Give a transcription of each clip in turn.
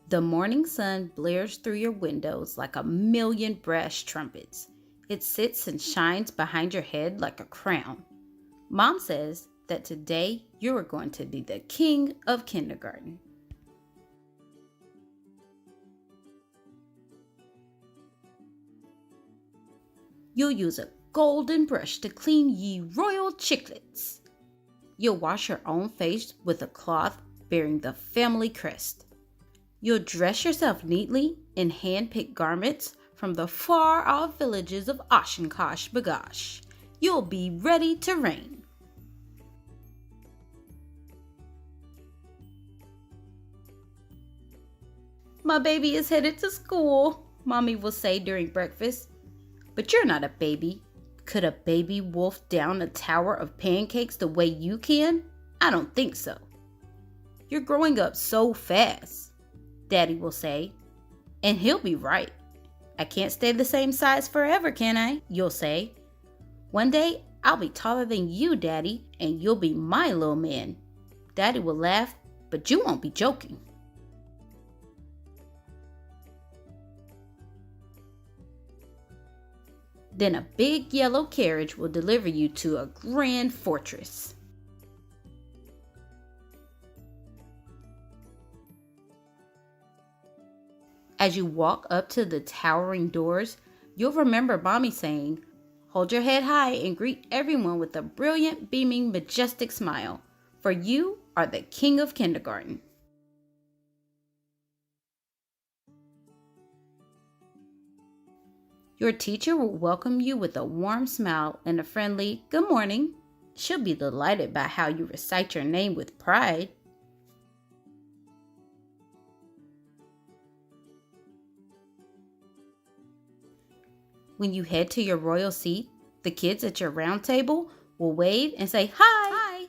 The morning sun blares through your windows like a million brass trumpets. It sits and shines behind your head like a crown. Mom says that today you are going to be the king of kindergarten. You'll use a golden brush to clean ye royal chiclets. You'll wash your own face with a cloth bearing the family crest. You'll dress yourself neatly in hand-picked garments from the far-off villages of Oshkosh Bagosh. You'll be ready to reign. My baby is headed to school, Mommy will say during breakfast. But you're not a baby. Could a baby wolf down a tower of pancakes the way you can? I don't think so. You're growing up so fast, Daddy will say. And he'll be right. I can't stay the same size forever, can I? You'll say. One day, I'll be taller than you, Daddy, and you'll be my little man. Daddy will laugh, but you won't be joking. Then a big yellow carriage will deliver you to a grand fortress. As you walk up to the towering doors, you'll remember Mommy saying, "Hold your head high and greet everyone with a brilliant, beaming, majestic smile, for you are the king of kindergarten." Your teacher will welcome you with a warm smile and a friendly "Good morning." She'll be delighted by how you recite your name with pride. When you head to your royal seat, the kids at your round table will wave and say hi,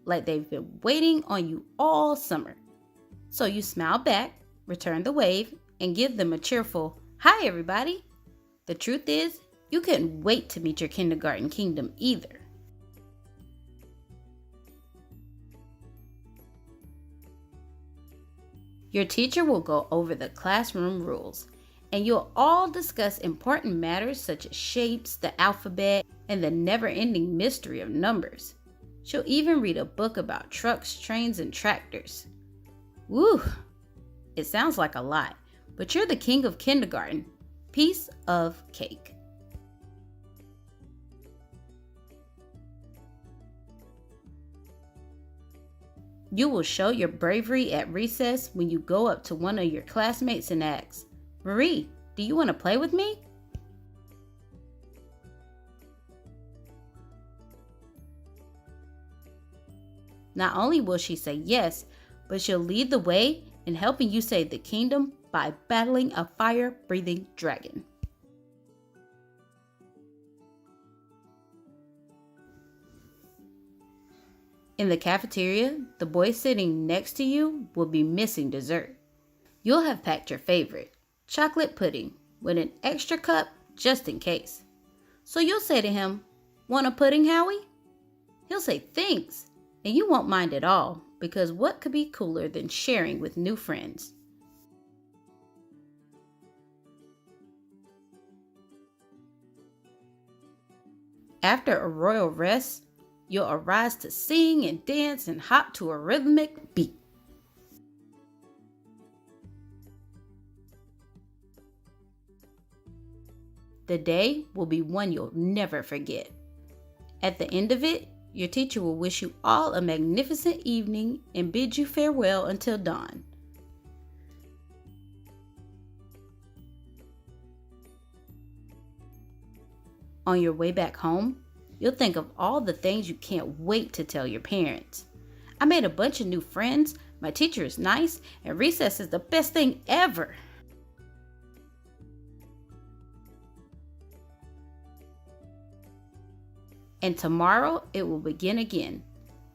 like they've been waiting on you all summer. So you smile back, return the wave, and give them a cheerful "Hi, everybody." The truth is, you couldn't wait to meet your kindergarten kingdom either. Your teacher will go over the classroom rules, and you'll all discuss important matters such as shapes, the alphabet, and the never-ending mystery of numbers. She'll even read a book about trucks, trains, and tractors. Woo! It sounds like a lot, but you're the king of kindergarten. Piece of cake. You will show your bravery at recess when you go up to one of your classmates and ask, "Marie, do you want to play with me?" Not only will she say yes, but she'll lead the way in helping you save the kingdom by battling a fire-breathing dragon. In the cafeteria, the boy sitting next to you will be missing dessert. You'll have packed your favorite, chocolate pudding, with an extra cup just in case. So you'll say to him, "Want a pudding, Howie?" He'll say thanks, and you won't mind at all, because what could be cooler than sharing with new friends? After a royal rest, you'll arise to sing and dance and hop to a rhythmic beat. The day will be one you'll never forget. At the end of it, your teacher will wish you all a magnificent evening and bid you farewell until dawn. On your way back home, you'll think of all the things you can't wait to tell your parents. "I made a bunch of new friends, my teacher is nice, and recess is the best thing ever." And tomorrow it will begin again.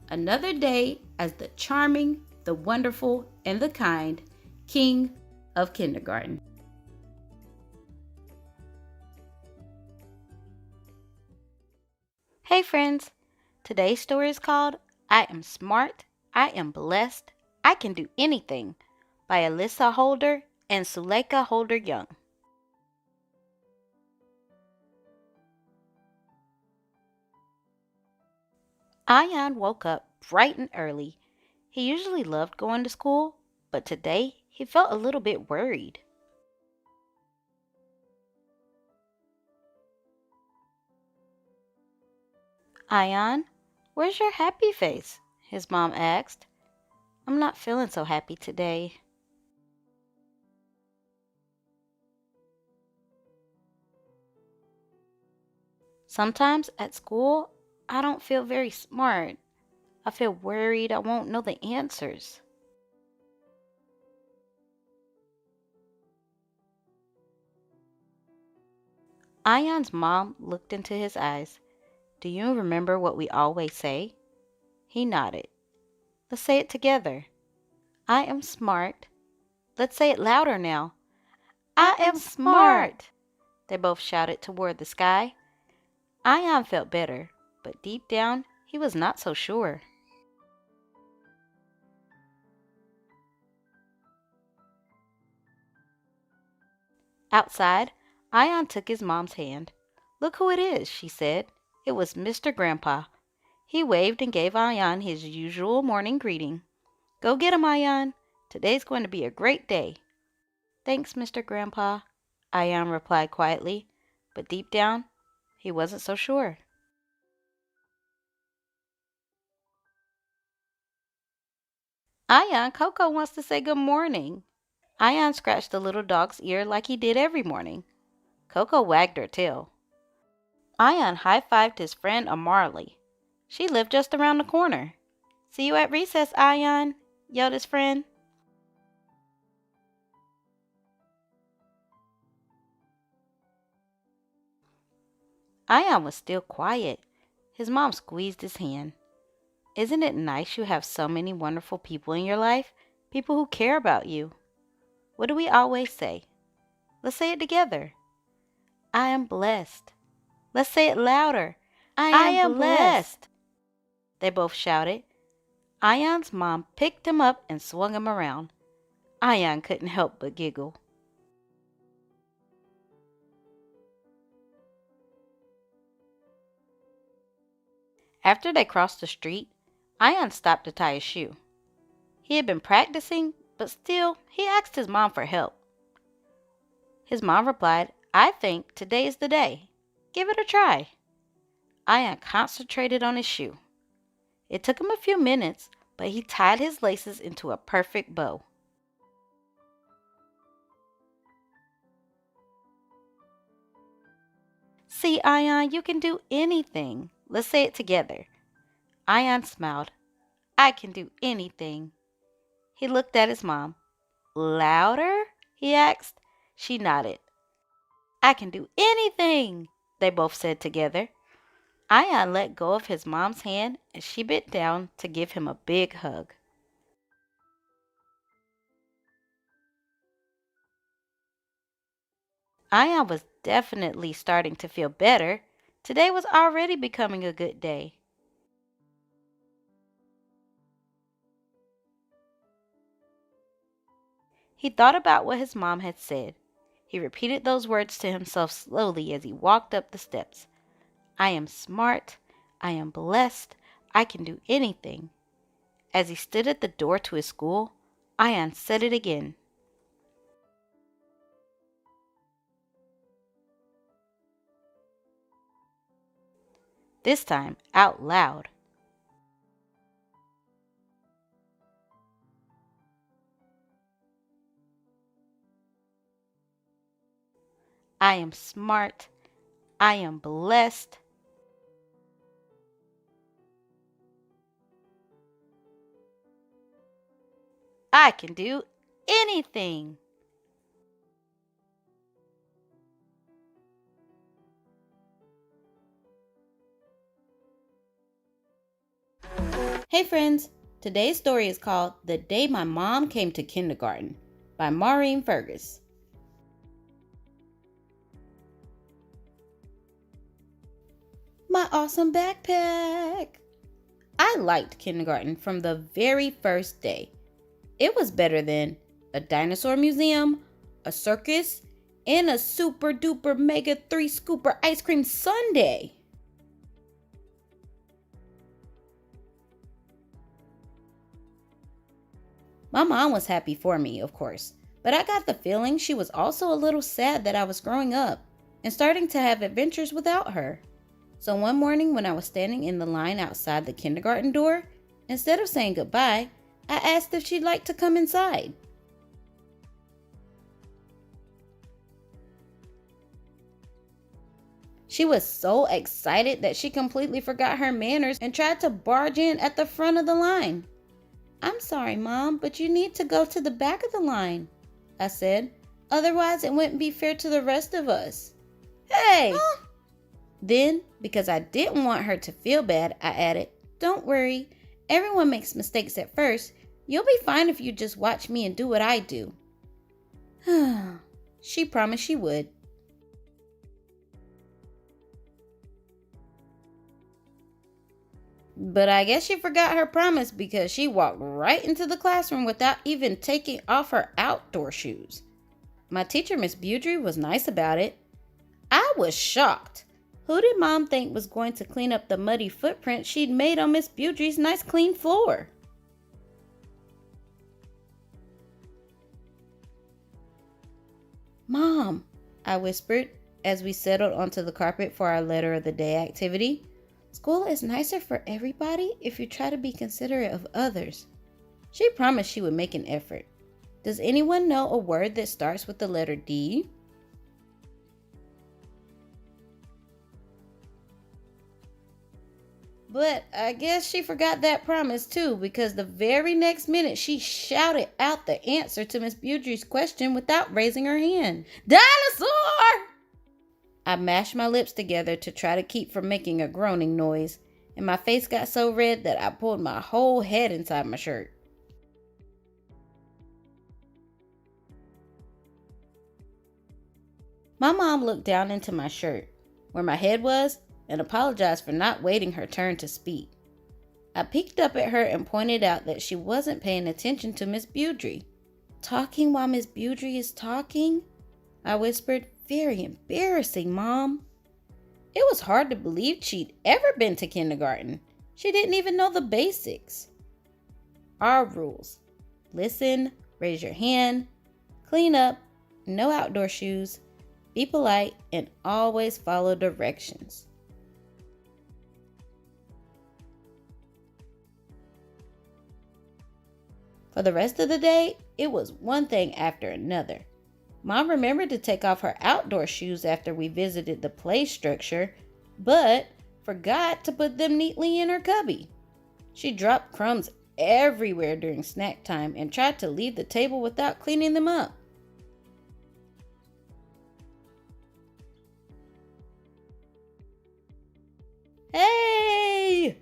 Another day as the charming, the wonderful, and the kind king of kindergarten. Hey friends, today's story is called "I Am Smart, I Am Blessed, I Can Do Anything" by Alyssa Holder and Suleika Holder Young. Ayan woke up bright and early. He usually loved going to school, but today he felt a little bit worried. Ayan, where's your happy face? His mom asked. I'm not feeling so happy today. Sometimes at school, I don't feel very smart. I feel worried I won't know the answers. Ayan's mom looked into his eyes. Do you remember what we always say? He nodded. Let's say it together. I am smart. Let's say it louder now. I am smart. They both shouted toward the sky. Ayan felt better, but deep down, he was not so sure. Outside, Ayan took his mom's hand. Look who it is, she said. It was Mr. Grandpa. He waved and gave Ayan his usual morning greeting. Go get him, Ayan. Today's going to be a great day. Thanks, Mr. Grandpa, Ayan replied quietly, but deep down, he wasn't so sure. Ayan, Coco wants to say good morning. Ayan scratched the little dog's ear like he did every morning. Coco wagged her tail. Ayan high-fived his friend Amarly. She lived just around the corner. See you at recess, Ayan, yelled his friend. Ayan was still quiet. His mom squeezed his hand. Isn't it nice you have so many wonderful people in your life? People who care about you. What do we always say? Let's say it together. I am blessed. Let's say it louder. I am blessed. They both shouted. Ayan's mom picked him up and swung him around. Ayan couldn't help but giggle. After they crossed the street, Ayan stopped to tie his shoe. He had been practicing, but still, he asked his mom for help. His mom replied, I think today is the day. Give it a try. Ayan concentrated on his shoe. It took him a few minutes, but he tied his laces into a perfect bow. See, Ayan, you can do anything. Let's say it together. Ayan smiled. I can do anything. He looked at his mom. Louder? He asked. She nodded. I can do anything, they both said together. Ayan let go of his mom's hand and she bent down to give him a big hug. Ayan was definitely starting to feel better. Today was already becoming a good day. He thought about what his mom had said. He repeated those words to himself slowly as he walked up the steps. I am smart. I am blessed. I can do anything. As he stood at the door to his school, Ayan said it again. This time out loud. I am smart. I am blessed. I can do anything. Hey friends, today's story is called The Day My Mom Came to Kindergarten by Maureen Fergus. My awesome backpack! I liked kindergarten from the very first day. It was better than a dinosaur museum, a circus, and a super duper mega 3-scooper ice cream sundae. My mom was happy for me, of course, but I got the feeling she was also a little sad that I was growing up and starting to have adventures without her. So one morning when I was standing in the line outside the kindergarten door, instead of saying goodbye, I asked if she'd like to come inside. She was so excited that she completely forgot her manners and tried to barge in at the front of the line. "I'm sorry, Mom, but you need to go to the back of the line," I said. "Otherwise, it wouldn't be fair to the rest of us." "Hey!" Then, because I didn't want her to feel bad, I added, "Don't worry. Everyone makes mistakes at first. You'll be fine if you just watch me and do what I do." She promised she would. But I guess she forgot her promise because she walked right into the classroom without even taking off her outdoor shoes. My teacher, Miss Budry, was nice about it. I was shocked. Who did Mom think was going to clean up the muddy footprint she'd made on Miss Budry's nice clean floor? "Mom," I whispered as we settled onto the carpet for our letter of the day activity, "school is nicer for everybody if you try to be considerate of others." She promised she would make an effort. Does anyone know a word that starts with the letter D? But I guess she forgot that promise too, because the very next minute she shouted out the answer to Miss Budry's question without raising her hand. "Dinosaur!" I mashed my lips together to try to keep from making a groaning noise, and my face got so red that I pulled my whole head inside my shirt. My mom looked down into my shirt, where my head was, and apologized for not waiting her turn to speak. I peeked up at her and pointed out that she wasn't paying attention to Miss Budry. "Talking while Miss Budry is talking?" I whispered. "Very embarrassing, Mom." It was hard to believe she'd ever been to kindergarten. She didn't even know the basics. Our rules: listen, raise your hand, clean up, no outdoor shoes, be polite, and always follow directions. For the rest of the day, it was one thing after another. Mom remembered to take off her outdoor shoes after we visited the play structure, but forgot to put them neatly in her cubby. She dropped crumbs everywhere during snack time and tried to leave the table without cleaning them up. "Hey!"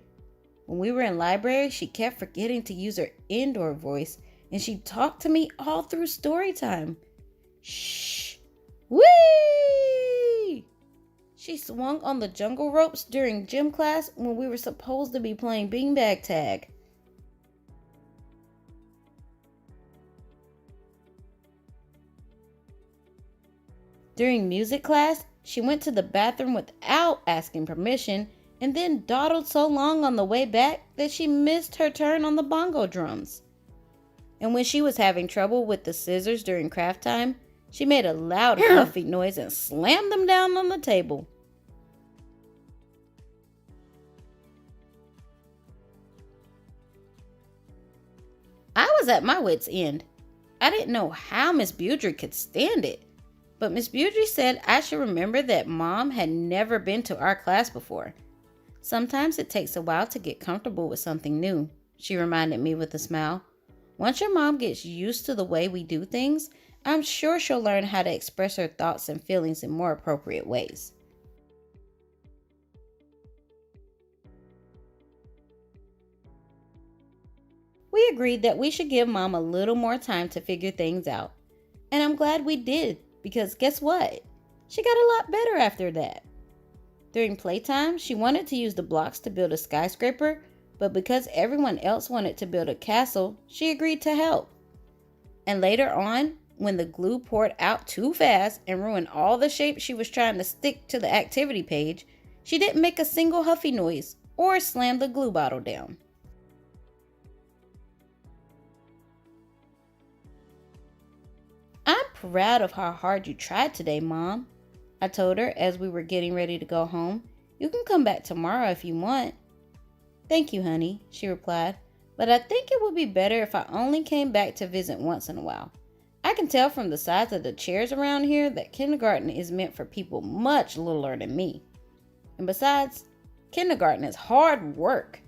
When we were in library, she kept forgetting to use her indoor voice, and she talked to me all through story time. "Shh! Whee!" She swung on the jungle ropes during gym class when we were supposed to be playing beanbag tag. During music class, she went to the bathroom without asking permission and then dawdled so long on the way back that she missed her turn on the bongo drums. And when she was having trouble with the scissors during craft time, she made a loud fluffy noise and slammed them down on the table. I was at my wit's end. I didn't know how Miss Budry could stand it, but Miss Budry said I should remember that Mom had never been to our class before. Sometimes it takes a while to get comfortable with something new, she reminded me with a smile. Once your mom gets used to the way we do things, I'm sure she'll learn how to express her thoughts and feelings in more appropriate ways. We agreed that we should give Mom a little more time to figure things out. And I'm glad we did, because guess what? She got a lot better after that. During playtime, she wanted to use the blocks to build a skyscraper, but because everyone else wanted to build a castle, she agreed to help. And later on, when the glue poured out too fast and ruined all the shapes she was trying to stick to the activity page, she didn't make a single huffy noise or slam the glue bottle down. I'm proud of how hard you tried today, Mom, I told her as we were getting ready to go home. You can come back tomorrow if you want. Thank you, honey, she replied, but I think it would be better if I only came back to visit once in a while. I can tell from the size of the chairs around here that kindergarten is meant for people much littler than me. And besides, kindergarten is hard work.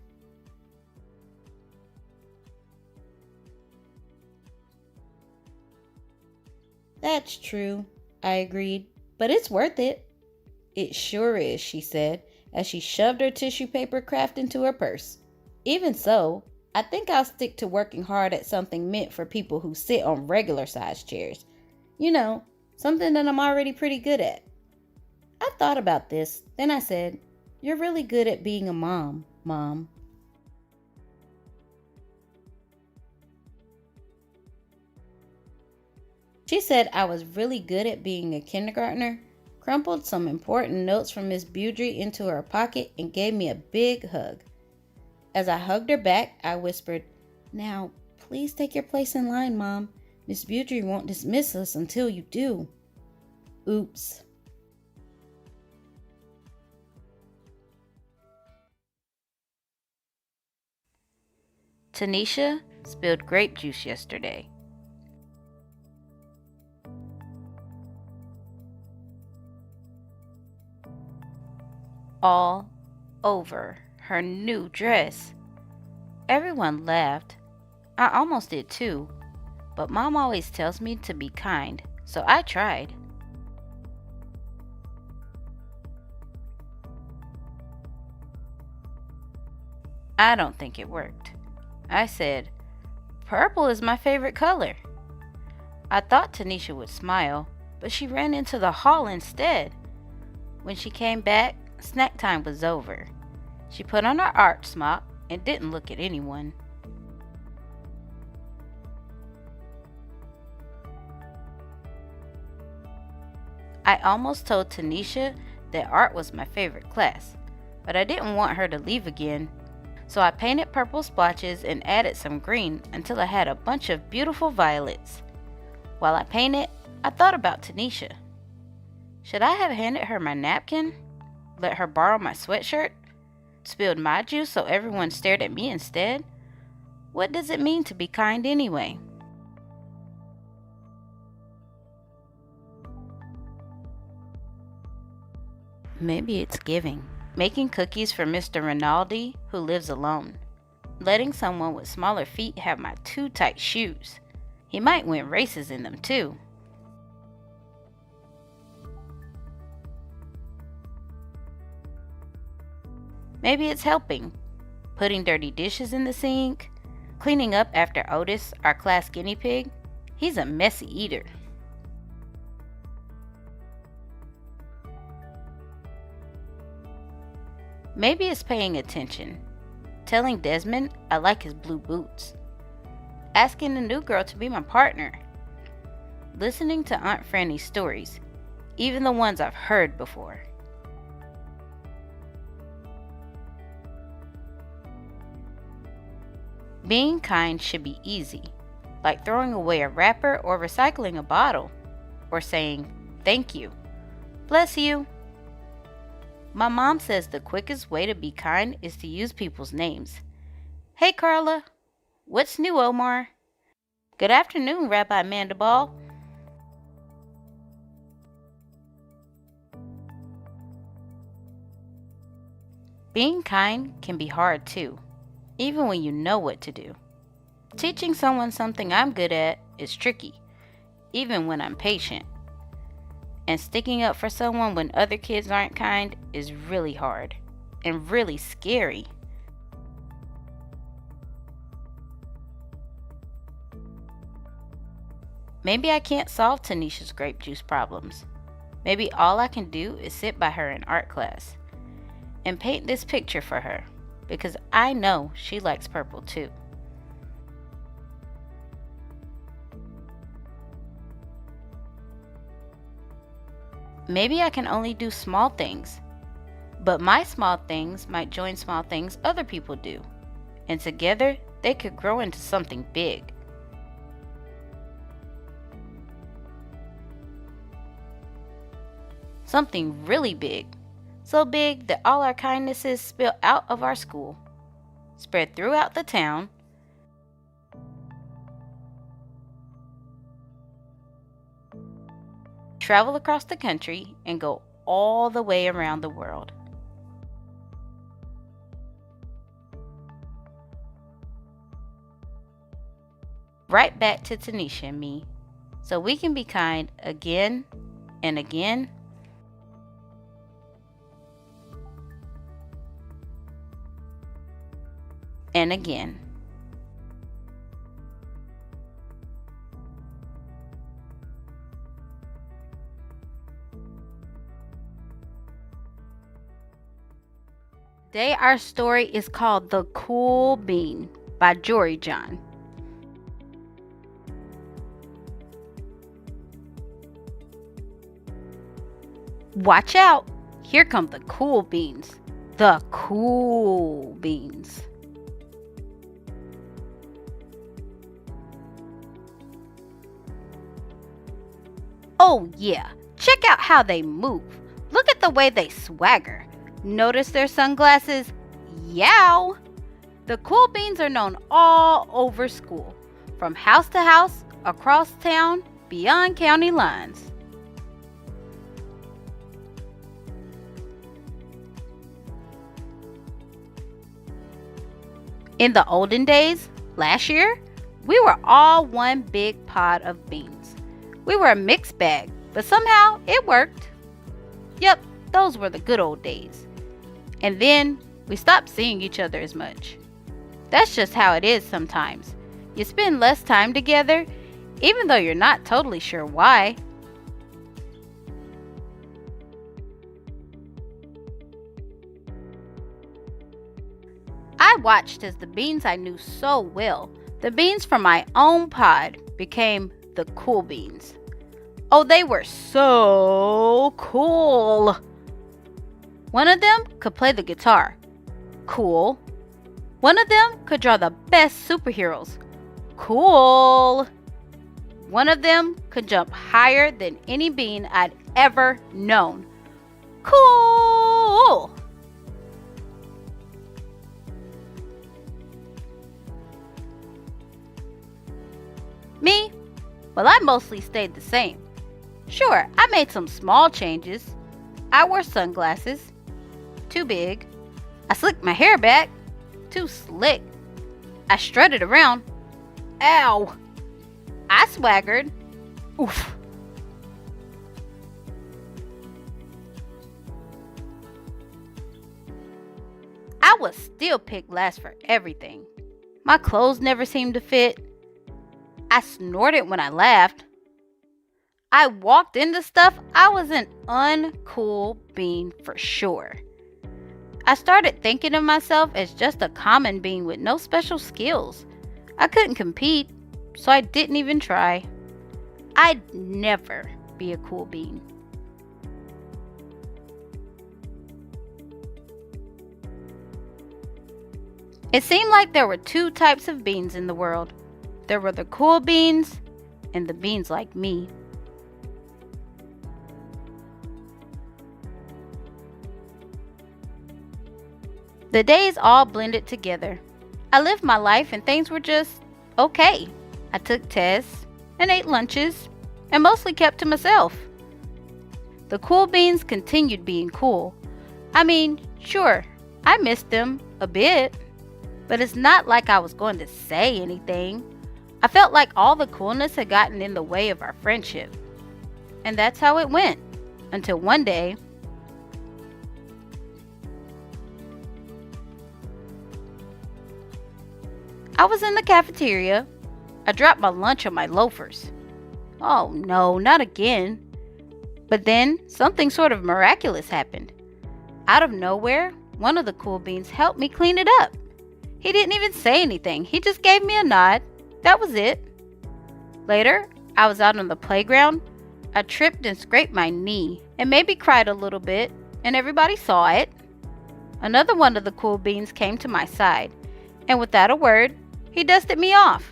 That's true, I agreed, but it's worth it. It sure is, she said, as she shoved her tissue paper craft into her purse. Even so, I think I'll stick to working hard at something meant for people who sit on regular sized chairs. You know, something that I'm already pretty good at. I thought about this, then I said, "You're really good at being a mom, Mom." She said I was really good at being a kindergartner, crumpled some important notes from Miss Beaudry into her pocket, and gave me a big hug. As I hugged her back, I whispered, "Now, please take your place in line, Mom. Miss Beaudry won't dismiss us until you do." Oops. Tanisha spilled grape juice yesterday. All over her new dress. Everyone laughed. I almost did too, but Mom always tells me to be kind, so I tried. I don't think it worked. I said, "Purple is my favorite color." I thought Tanisha would smile, but she ran into the hall instead. When she came back, snack time was over. She put on her art smock and didn't look at anyone. I almost told Tanisha that art was my favorite class, but I didn't want her to leave again. So I painted purple splotches and added some green until I had a bunch of beautiful violets. While I painted, I thought about Tanisha. Should I have handed her my napkin? Let her borrow my sweatshirt? Spilled my juice so everyone stared at me instead? What does it mean to be kind anyway? Maybe it's giving. Making cookies for Mr. Rinaldi, who lives alone. Letting someone with smaller feet have my too tight shoes. He might win races in them too. Maybe it's helping. Putting dirty dishes in the sink. Cleaning up after Otis, our class guinea pig. He's a messy eater. Maybe it's paying attention. Telling Desmond I like his blue boots. Asking the new girl to be my partner. Listening to Aunt Franny's stories, even the ones I've heard before. Being kind should be easy, like throwing away a wrapper or recycling a bottle, or saying, "Thank you," "Bless you." My mom says the quickest way to be kind is to use people's names. "Hey Carla," "What's new, Omar?" "Good afternoon, Rabbi Mandabal." Being kind can be hard too, even when you know what to do. Teaching someone something I'm good at is tricky, even when I'm patient. And sticking up for someone when other kids aren't kind is really hard and really scary. Maybe I can't solve Tanisha's grape juice problems. Maybe all I can do is sit by her in art class and paint this picture for her, because I know she likes purple too. Maybe I can only do small things, but my small things might join small things other people do, and together they could grow into something big. Something really big. So big that all our kindnesses spill out of our school, spread throughout the town, travel across the country, and go all the way around the world. Right back to Tanisha and me, so we can be kind again and again and again. Today our story is called The Cool Bean by Jory John. Watch out! Here come the cool beans. The cool beans. Oh yeah, check out how they move. Look at the way they swagger. Notice their sunglasses? Yow! The cool beans are known all over school, from house to house, across town, beyond county lines. In the olden days, last year, we were all one big pod of beans. We were a mixed bag, but somehow it worked. Yep, those were the good old days. And then we stopped seeing each other as much. That's just how it is sometimes. You spend less time together, even though you're not totally sure why. I watched as the beans I knew so well, the beans from my own pod, became the cool beans. Oh, they were so cool. One of them could play the guitar. Cool. One of them could draw the best superheroes. Cool. One of them could jump higher than any bean I'd ever known. Cool. Me? Well, I mostly stayed the same. Sure, I made some small changes. I wore sunglasses. Too big. I slicked my hair back. Too slick. I strutted around. Ow! I swaggered. Oof. I was still picked last for everything. My clothes never seemed to fit. I snorted when I laughed. I walked into stuff. I was an uncool bean for sure. I started thinking of myself as just a common bean with no special skills. I couldn't compete, so I didn't even try. I'd never be a cool bean. It seemed like there were two types of beans in the world. There were the cool beans and the beans like me. The days all blended together. I lived my life and things were just okay. I took tests and ate lunches and mostly kept to myself. The cool beans continued being cool. I mean, sure, I missed them a bit, but it's not like I was going to say anything. I felt like all the coolness had gotten in the way of our friendship. And that's how it went, until one day, I was in the cafeteria. I dropped my lunch on my loafers. Oh no, not again. But then something sort of miraculous happened. Out of nowhere, one of the cool beans helped me clean it up. He didn't even say anything. He just gave me a nod. That was it. Later, I was out on the playground. I tripped and scraped my knee. and maybe cried a little bit, and everybody saw it. Another one of the cool beans came to my side, and without a word, he dusted me off.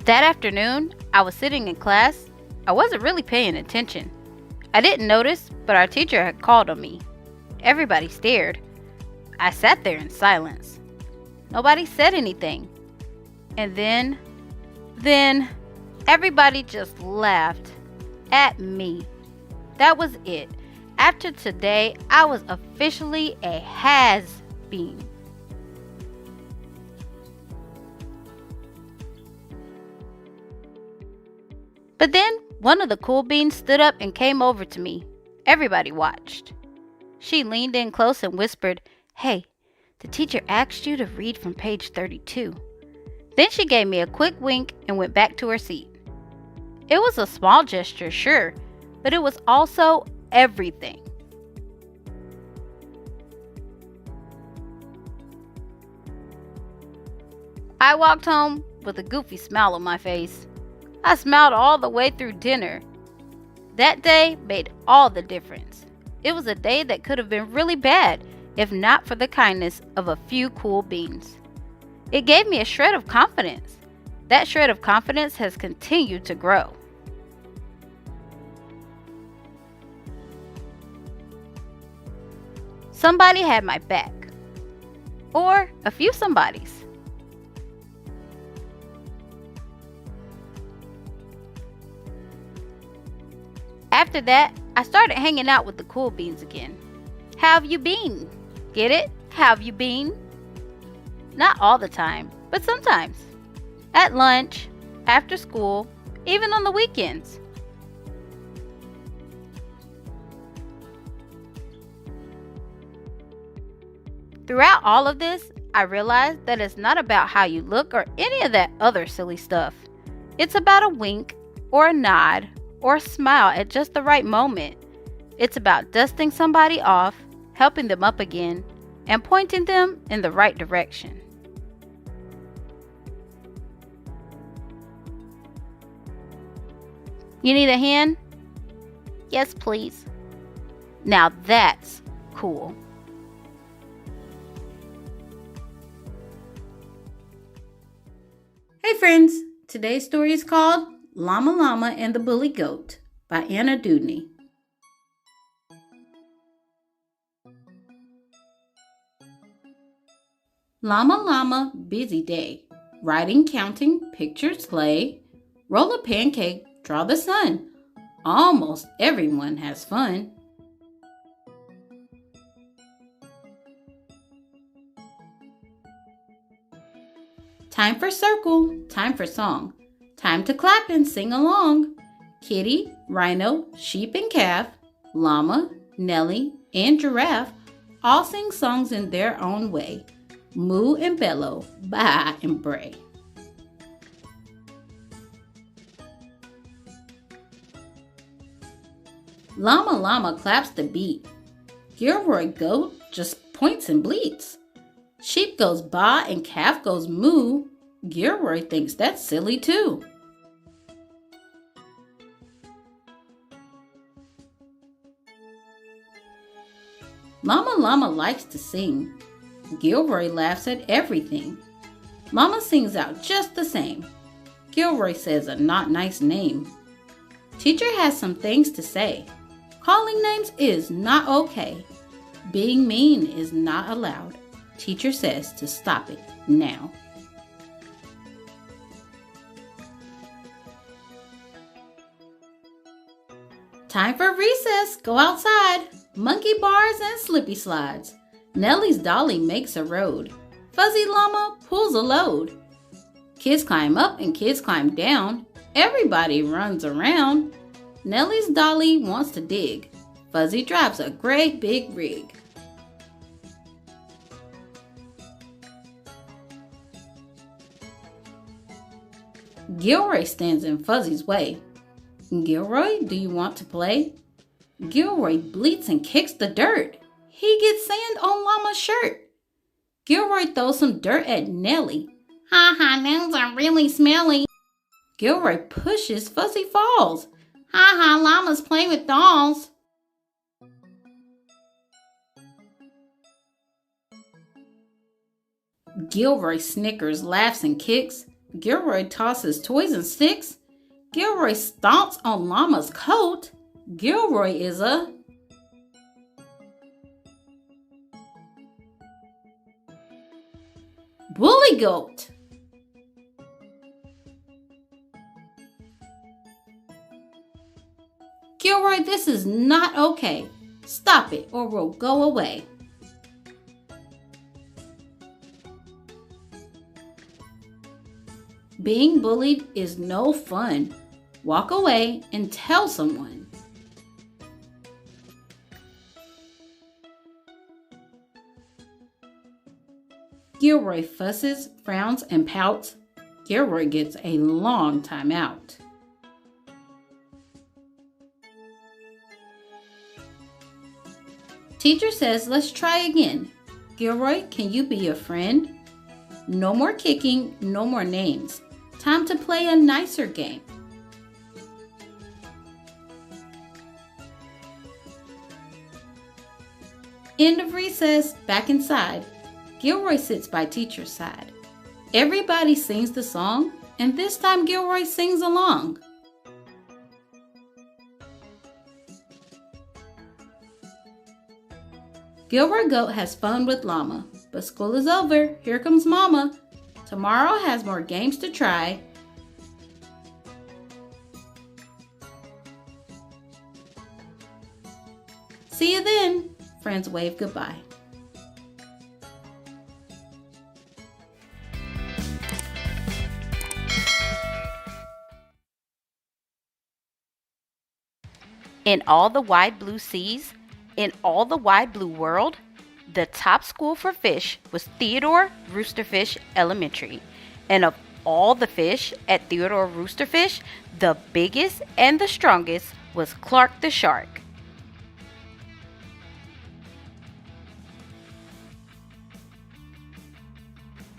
That afternoon, I was sitting in class. I wasn't really paying attention. I didn't notice, but our teacher had called on me. Everybody stared. I sat there in silence. Nobody said anything. And then everybody just laughed at me. That was it. After today, I was officially a has-been. But then one of the cool beans stood up and came over to me. Everybody watched. She leaned in close and whispered, "Hey, the teacher asked you to read from page 32. Then she gave me a quick wink and went back to her seat. It was a small gesture, sure, but it was also everything. I walked home with a goofy smile on my face. I smiled all the way through dinner. That day made all the difference. It was a day that could have been really bad if not for the kindness of a few cool beans. It gave me a shred of confidence. That shred of confidence has continued to grow. Somebody had my back. Or a few somebodies. After that, I started hanging out with the cool beans again. How have you been? Get it? How have you been? Not all the time, but sometimes. At lunch, after school, even on the weekends. Throughout all of this, I realized that it's not about how you look or any of that other silly stuff. It's about a wink or a nod or a smile at just the right moment. It's about dusting somebody off, helping them up again, and pointing them in the right direction. You need a hand? Yes, please. Now that's cool. Hey friends, today's story is called Llama Llama and the Bully Goat by Anna Dudney. Llama Llama, busy day. Writing, counting, pictures, play. Roll a pancake, draw the sun. Almost everyone has fun. Time for circle, time for song. Time to clap and sing along. Kitty, rhino, sheep and calf, llama, Nellie, and giraffe all sing songs in their own way. Moo and bellow, baa and bray. Llama Llama claps the beat. Gilroy Goat just points and bleats. Sheep goes baa and calf goes moo. Gilroy thinks that's silly too. Llama Llama likes to sing. Gilroy laughs at everything. Llama sings out just the same. Gilroy says a not nice name. Teacher has some things to say. Calling names is not okay. Being mean is not allowed. Teacher says to stop it now. Time for recess. Go outside. Monkey bars and slippy slides. Nellie's dolly makes a road. Fuzzy Llama pulls a load. Kids climb up and kids climb down. Everybody runs around. Nellie's dolly wants to dig. Fuzzy drives a great big rig. Gilroy stands in Fuzzy's way. Gilroy, do you want to play? Gilroy bleats and kicks the dirt. He gets sand on Llama's shirt. Gilroy throws some dirt at Nellie. Ha ha, those are really smelly. Gilroy pushes, Fuzzy falls. Ha ha, Llama's playing with dolls. Gilroy snickers, laughs, and kicks. Gilroy tosses toys and sticks. Gilroy stomps on Llama's coat. Gilroy is a bully goat. Gilroy, this is not okay. Stop it or we'll go away. Being bullied is no fun. Walk away and tell someone. Gilroy fusses, frowns, and pouts. Gilroy gets a long time out. Teacher says, let's try again. Gilroy, can you be a friend? No more kicking, no more names. Time to play a nicer game. End of recess, back inside. Gilroy sits by teacher's side. Everybody sings the song, and this time Gilroy sings along. Gilroy Goat has fun with Llama, but school is over. Here comes Mama. Tomorrow has more games to try. See you then. Friends wave goodbye. In all the wide blue seas, in all the wide blue world, the top school for fish was Theodore Roosterfish Elementary. And of all the fish at Theodore Roosterfish, the biggest and the strongest was Clark the Shark.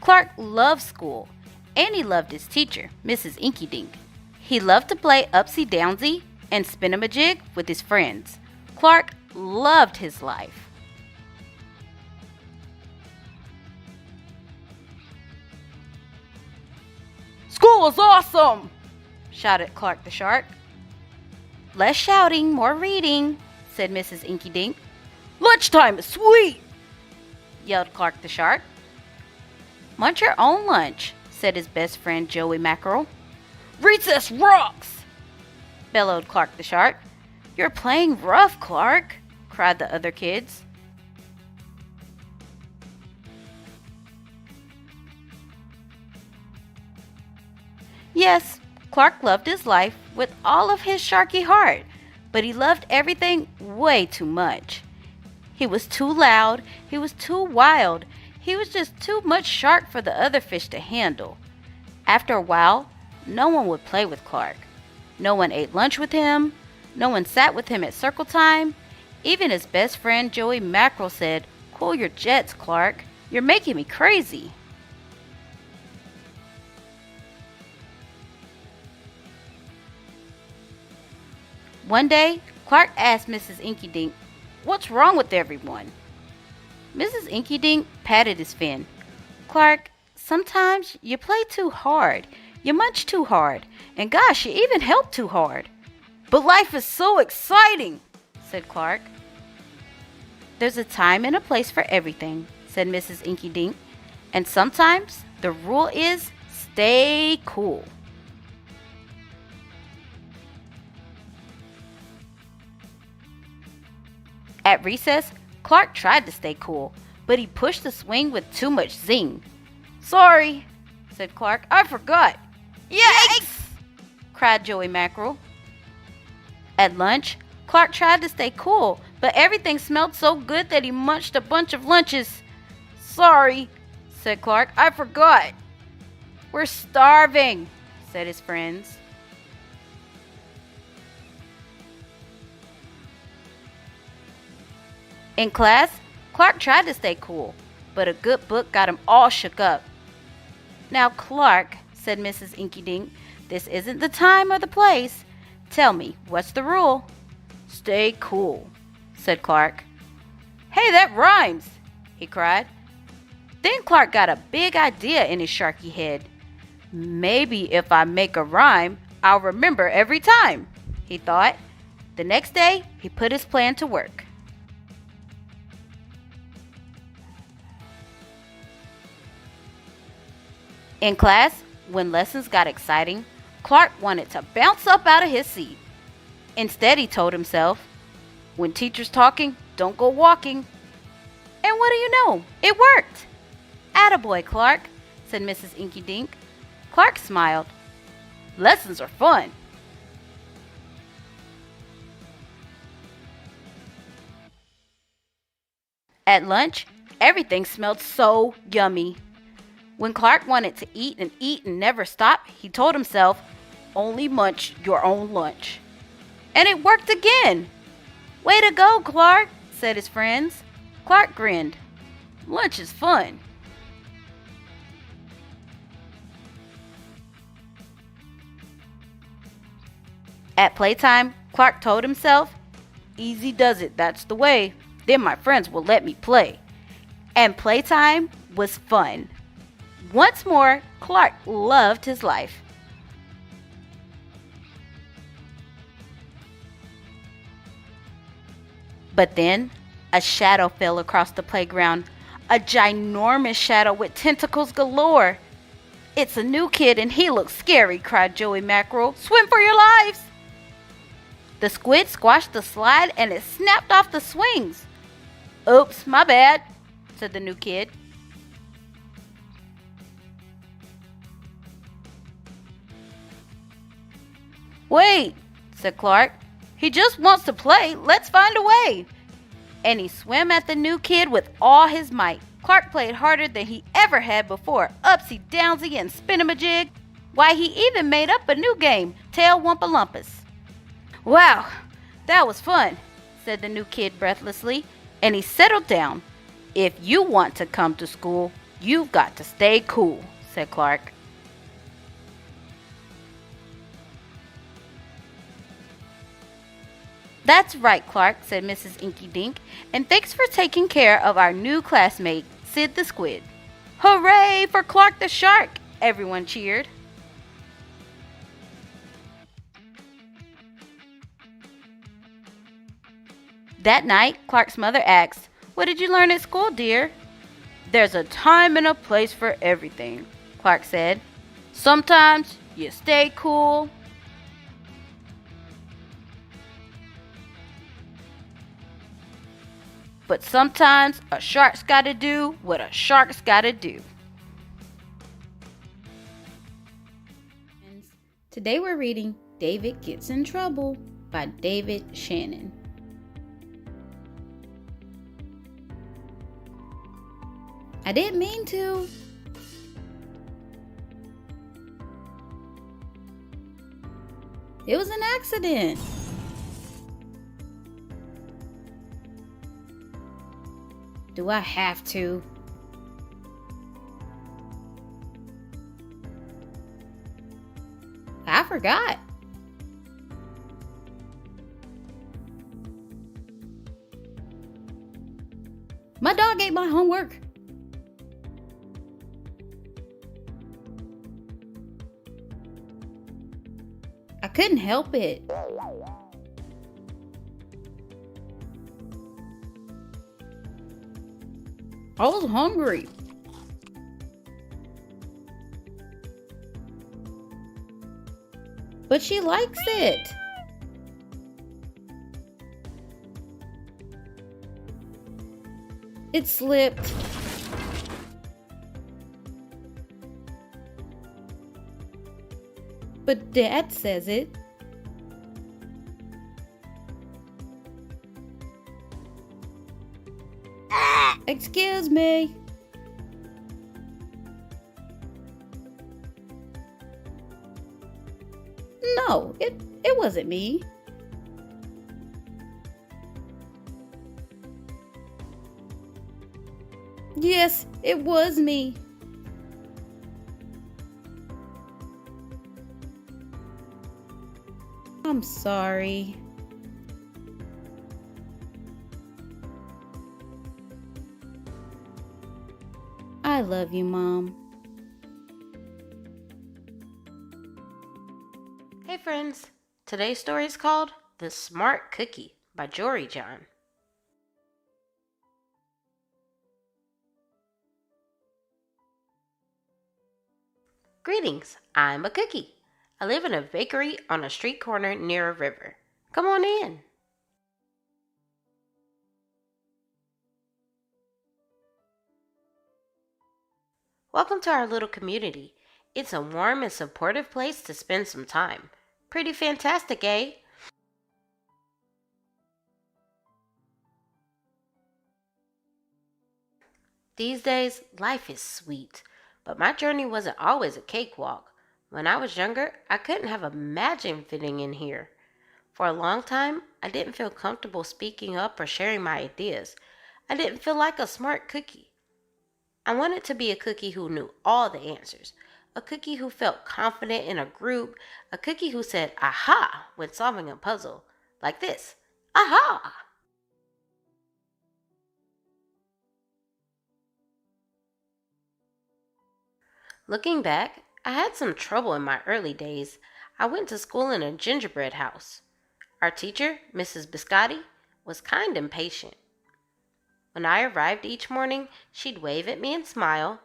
Clark loved school, and he loved his teacher, Mrs. Inky Dink. He loved to play upsy-downsy and spin-a-majig with his friends. Clark loved his life. "School is awesome!" shouted Clark the Shark. "Less shouting, more reading," said Mrs. Inky Dink. "Lunchtime is sweet!" yelled Clark the Shark. "Munch your own lunch," said his best friend Joey Mackerel. "Recess rocks!" bellowed Clark the Shark. "You're playing rough, Clark," cried the other kids. Yes, Clark loved his life with all of his sharky heart, but he loved everything way too much. He was too loud, he was too wild, he was just too much shark for the other fish to handle. After a while, no one would play with Clark. No one ate lunch with him, no one sat with him at circle time. Even his best friend Joey Mackerel said, "Cool your jets, Clark, you're making me crazy." One day, Clark asked Mrs. Inky Dink, "What's wrong with everyone?" Mrs. Inky Dink patted his fin. "Clark, sometimes you play too hard, you munch too hard, and gosh, you even help too hard." "But life is so exciting," said Clark. "There's a time and a place for everything," said Mrs. Inky Dink, "and sometimes the rule is stay cool." At recess, Clark tried to stay cool, but he pushed the swing with too much zing. "Sorry," said Clark, "I forgot." "Yikes!" cried Joey Mackerel. At lunch, Clark tried to stay cool, but everything smelled so good that he munched a bunch of lunches. "Sorry," said Clark, "I forgot." "We're starving," said his friends. In class, Clark tried to stay cool, but a good book got him all shook up. "Now, Clark," said Mrs. Inkydink, "this isn't the time or the place. Tell me, what's the rule?" "Stay cool," said Clark. "Hey, that rhymes!" he cried. Then Clark got a big idea in his sharky head. "Maybe if I make a rhyme, I'll remember every time," he thought. The next day, he put his plan to work. In class, when lessons got exciting, Clark wanted to bounce up out of his seat. Instead, he told himself, "When teacher's talking, don't go walking." And what do you know? It worked. "Attaboy, Clark," said Mrs. Inkydink. Clark smiled. "Lessons are fun." At lunch, everything smelled so yummy. When Clark wanted to eat and never stop, he told himself, "Only munch your own lunch." And it worked again. "Way to go, Clark," said his friends. Clark grinned. "Lunch is fun." At playtime, Clark told himself, "Easy does it, that's the way. Then my friends will let me play." And playtime was fun. Once more, Clark loved his life. But then, a shadow fell across the playground. A ginormous shadow with tentacles galore. "It's a new kid and he looks scary," cried Joey Mackerel. "Swim for your lives!" The squid squashed the slide and it snapped off the swings. "Oops, my bad," said the new kid. "Wait," said Clark. "He just wants to play. Let's find a way." And he swam at the new kid with all his might. Clark played harder than he ever had before. Upsy downsy and spin-a-majig. Why, he even made up a new game, Tail Wumpa-Lumpus. "Wow, that was fun," said the new kid breathlessly, and he settled down. "If you want to come to school, you've got to stay cool," said Clark. "That's right, Clark," said Mrs. Inkydink, "and thanks for taking care of our new classmate, Sid the Squid." "Hooray for Clark the Shark!" everyone cheered. That night, Clark's mother asked, "What did you learn at school, dear?" "There's a time and a place for everything," Clark said. "Sometimes you stay cool, but sometimes a shark's gotta do what a shark's gotta do." Today we're reading David Gets in Trouble by David Shannon. I didn't mean to. It was an accident. Do I have to? I forgot. My dog ate my homework. I couldn't help it. I was hungry. But she likes it. It slipped. But Dad says it. Excuse me. No, it wasn't me. Yes, it was me. I'm sorry. I love you, Mom. Hey friends, today's story is called The Smart Cookie by Jory John. Greetings, I'm a cookie. I live in a bakery on a street corner near a river. Come on in. Welcome to our little community. It's a warm and supportive place to spend some time. Pretty fantastic, eh? These days, life is sweet, but my journey wasn't always a cakewalk. When I was younger, I couldn't have imagined fitting in here. For a long time, I didn't feel comfortable speaking up or sharing my ideas. I didn't feel like a smart cookie. I wanted to be a cookie who knew all the answers, a cookie who felt confident in a group, a cookie who said aha when solving a puzzle. Like this, aha! Looking back, I had some trouble in my early days. I went to school in a gingerbread house. Our teacher, Mrs. Biscotti, was kind and patient. When I arrived each morning, she'd wave at me and smile,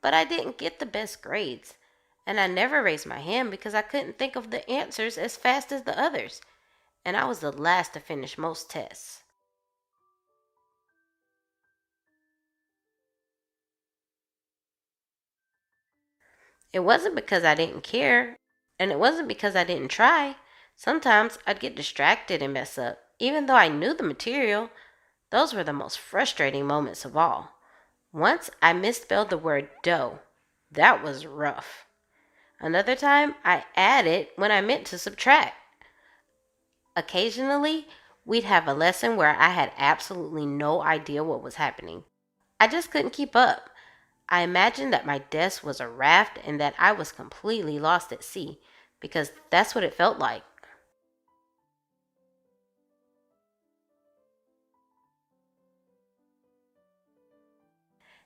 but I didn't get the best grades. And I never raised my hand because I couldn't think of the answers as fast as the others. And I was the last to finish most tests. It wasn't because I didn't care, and it wasn't because I didn't try. Sometimes I'd get distracted and mess up, even though I knew the material. Those were the most frustrating moments of all. Once I misspelled the word dough. That was rough. Another time I added when I meant to subtract. Occasionally, we'd have a lesson where I had absolutely no idea what was happening. I just couldn't keep up. I imagined that my desk was a raft and that I was completely lost at sea, because that's what it felt like.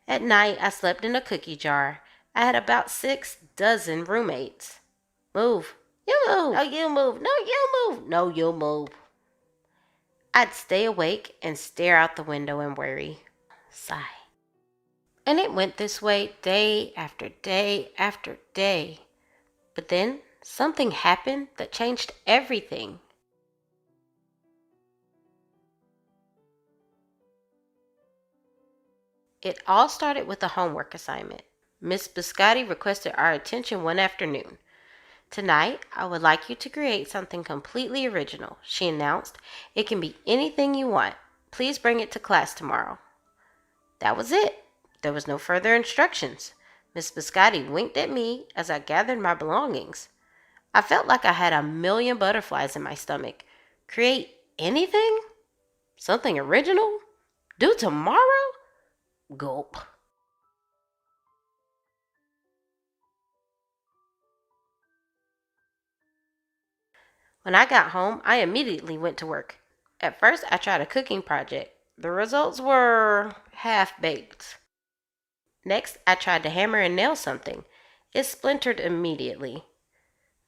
At night, I slept in a cookie jar. I had about 6 dozen roommates. Move. You move. No, you move. No, you move. No, you move. I'd stay awake and stare out the window and worry. Sigh. And it went this way day after day after day. But then something happened that changed everything. It all started with a homework assignment. Miss Biscotti requested our attention one afternoon. Tonight, I would like you to create something completely original, she announced. It can be anything you want. Please bring it to class tomorrow. That was it. There was no further instructions. Miss Biscotti winked at me as I gathered my belongings. I felt like I had a million butterflies in my stomach. Create anything? Something original? Due tomorrow? Gulp. When I got home, I immediately went to work. At first, I tried a cooking project. The results were half-baked. Next, I tried to hammer and nail something. It splintered immediately.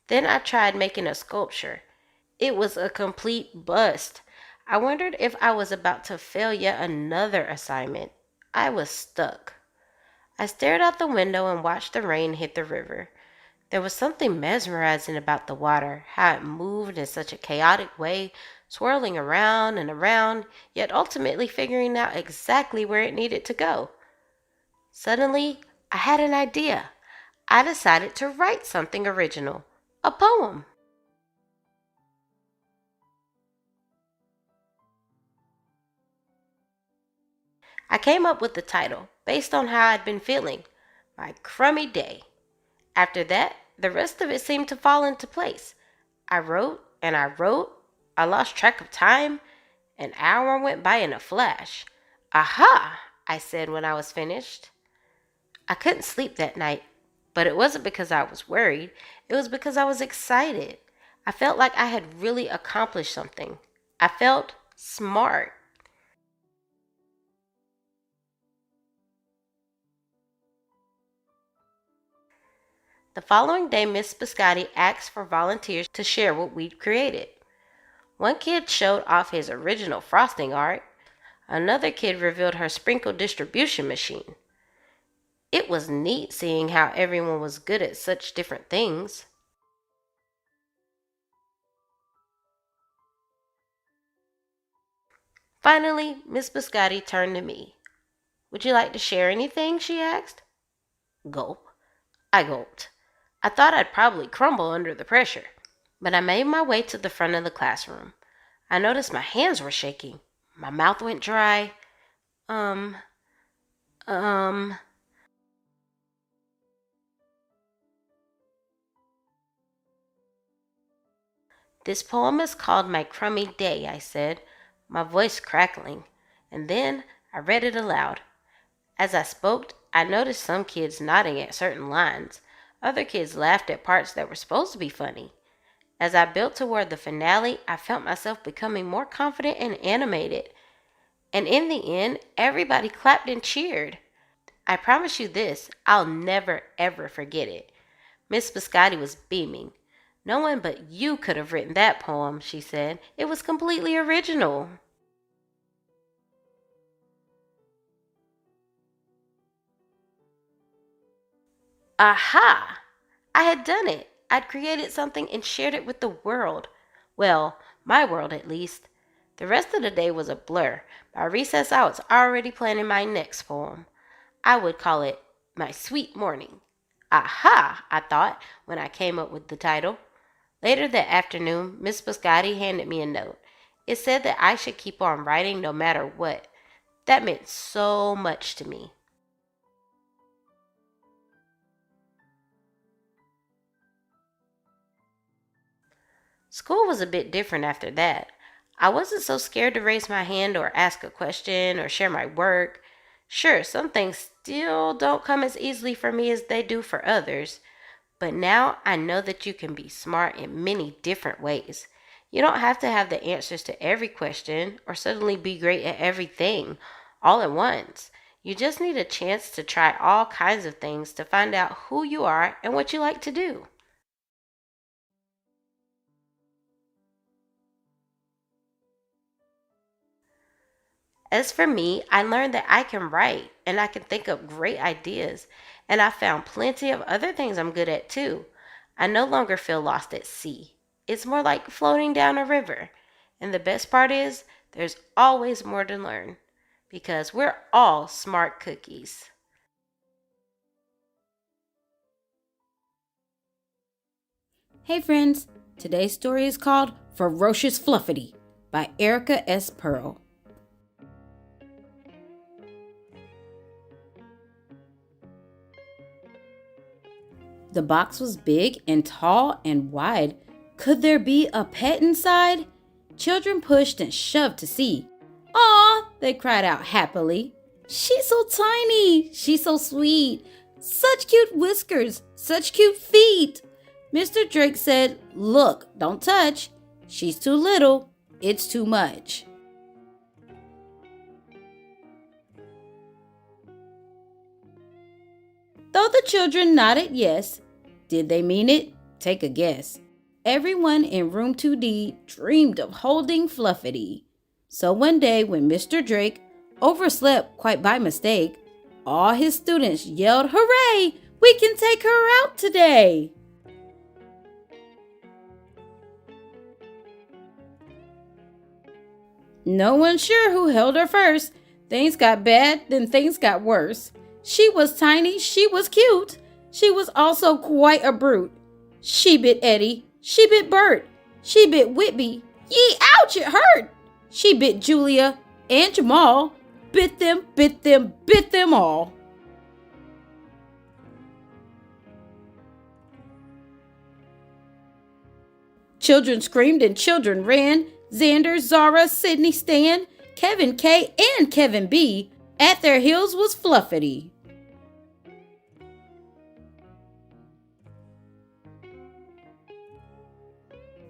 Then I tried making a sculpture. It was a complete bust. I wondered if I was about to fail yet another assignment. I was stuck. I stared out the window and watched the rain hit the river. There was something mesmerizing about the water, how it moved in such a chaotic way, swirling around and around, yet ultimately figuring out exactly where it needed to go. Suddenly, I had an idea. I decided to write something original, a poem. I came up with the title based on how I'd been feeling, my crummy day. After that, the rest of it seemed to fall into place. I wrote and I wrote. I lost track of time. An hour went by in a flash. Aha, I said when I was finished. I couldn't sleep that night, but it wasn't because I was worried. It was because I was excited. I felt like I had really accomplished something. I felt smart. The following day, Miss Biscotti asked for volunteers to share what we'd created. One kid showed off his original frosting art. Another kid revealed her sprinkle distribution machine. It was neat seeing how everyone was good at such different things. Finally, Miss Biscotti turned to me. "Would you like to share anything?" she asked. Gulp. I gulped. I thought I'd probably crumble under the pressure, but I made my way to the front of the classroom. I noticed my hands were shaking. My mouth went dry. Um, um, This poem is called My Crummy Day, I said, my voice crackling, and then I read it aloud. As I spoke, I noticed some kids nodding at certain lines. Other kids laughed at parts that were supposed to be funny. As I built toward the finale, I felt myself becoming more confident and animated. And in the end, everybody clapped and cheered. I promise you this, I'll never ever forget it. Miss Biscotti was beaming. "No one but you could have written that poem," she said. "It was completely original." Aha! I had done it. I'd created something and shared it with the world. Well, my world at least. The rest of the day was a blur. By recess, I was already planning my next poem. I would call it My Sweet Morning. Aha! I thought when I came up with the title. Later that afternoon, Miss Biscotti handed me a note. It said that I should keep on writing no matter what. That meant so much to me. School was a bit different after that. I wasn't so scared to raise my hand or ask a question or share my work. Sure, some things still don't come as easily for me as they do for others, but now I know that you can be smart in many different ways. You don't have to have the answers to every question or suddenly be great at everything all at once. You just need a chance to try all kinds of things to find out who you are and what you like to do. As for me, I learned that I can write and I can think up great ideas, and I found plenty of other things I'm good at too. I no longer feel lost at sea. It's more like floating down a river. And the best part is, there's always more to learn because we're all smart cookies. Hey friends, today's story is called Ferocious Fluffity by Erica S. Pearl. The box was big and tall and wide. Could there be a pet inside? Children pushed and shoved to see. "Aw!" they cried out happily. "She's so tiny! She's so sweet! Such cute whiskers! Such cute feet!" Mr. Drake said, "Look, don't touch. She's too little. It's too much." Though the children nodded yes, did they mean it? Take a guess. Everyone in room 2D dreamed of holding Fluffity. So one day when Mr. Drake overslept quite by mistake, all his students yelled, "Hooray! We can take her out today!" No one's sure who held her first. Things got bad, then things got worse. She was tiny, she was cute. She was also quite a brute. She bit Eddie, she bit Bert, she bit Whitby. Yee, ouch, it hurt! She bit Julia and Jamal. Bit them, bit them, bit them all. Children screamed and children ran. Xander, Zara, Sydney, Stan, Kevin K, and Kevin B. At their heels was Fluffity.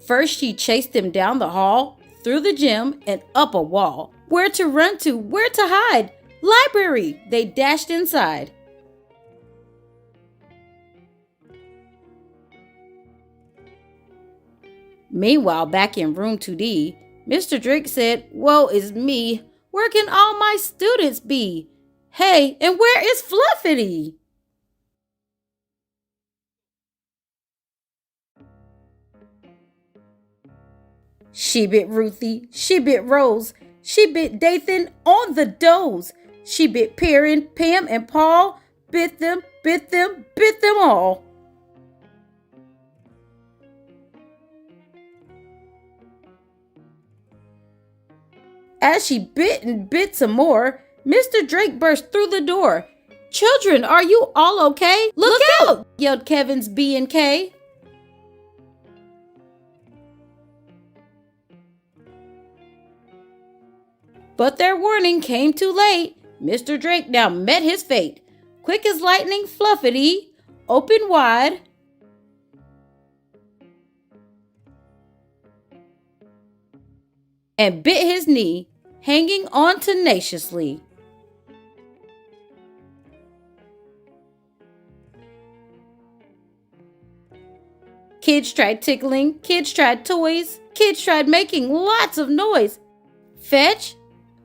First, she chased them down the hall, through the gym, and up a wall. Where to run to? Where to hide? Library! They dashed inside. Meanwhile, back in room 2D, Mr. Drake said, "Woe is me. Where can all my students be? Hey, and where is Fluffity?" She bit Ruthie, she bit Rose, she bit Dathan on the doze. She bit Perrin, Pam, and Paul, bit them all. As she bit and bit some more, Mr. Drake burst through the door. "Children, are you all okay? Look out!" yelled Kevin's B and K. But their warning came too late. Mr. Drake now met his fate. Quick as lightning, Fluffity opened wide. And bit his knee, hanging on tenaciously. Kids tried tickling, kids tried toys, kids tried making lots of noise. Fetch?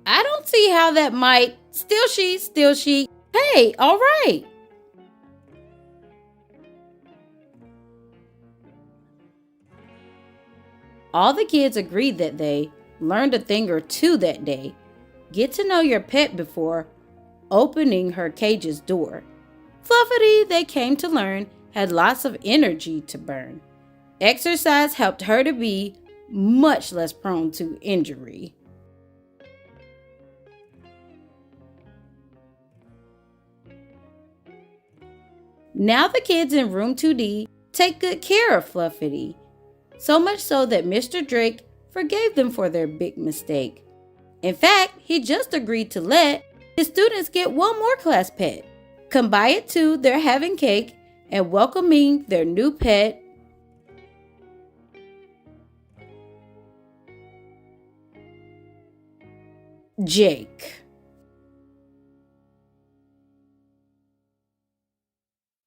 I don't see how that might. Still she. Hey, all right. All the kids agreed that they learned a thing or two that day. Get to know your pet before opening her cage's door. Fluffity, they came to learn, had lots of energy to burn. Exercise helped her to be much less prone to injury. Now the kids in room 2D take good care of Fluffity. So much so that Mr. Drake forgave them for their big mistake. In fact, he just agreed to let his students get one more class pet. Come by it too, they're having cake and welcoming their new pet, Jake.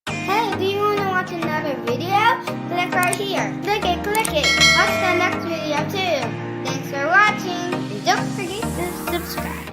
Hey, do you want to watch another video? Click right here. Click it. Watch the next video too. Thanks for watching. And don't forget to subscribe.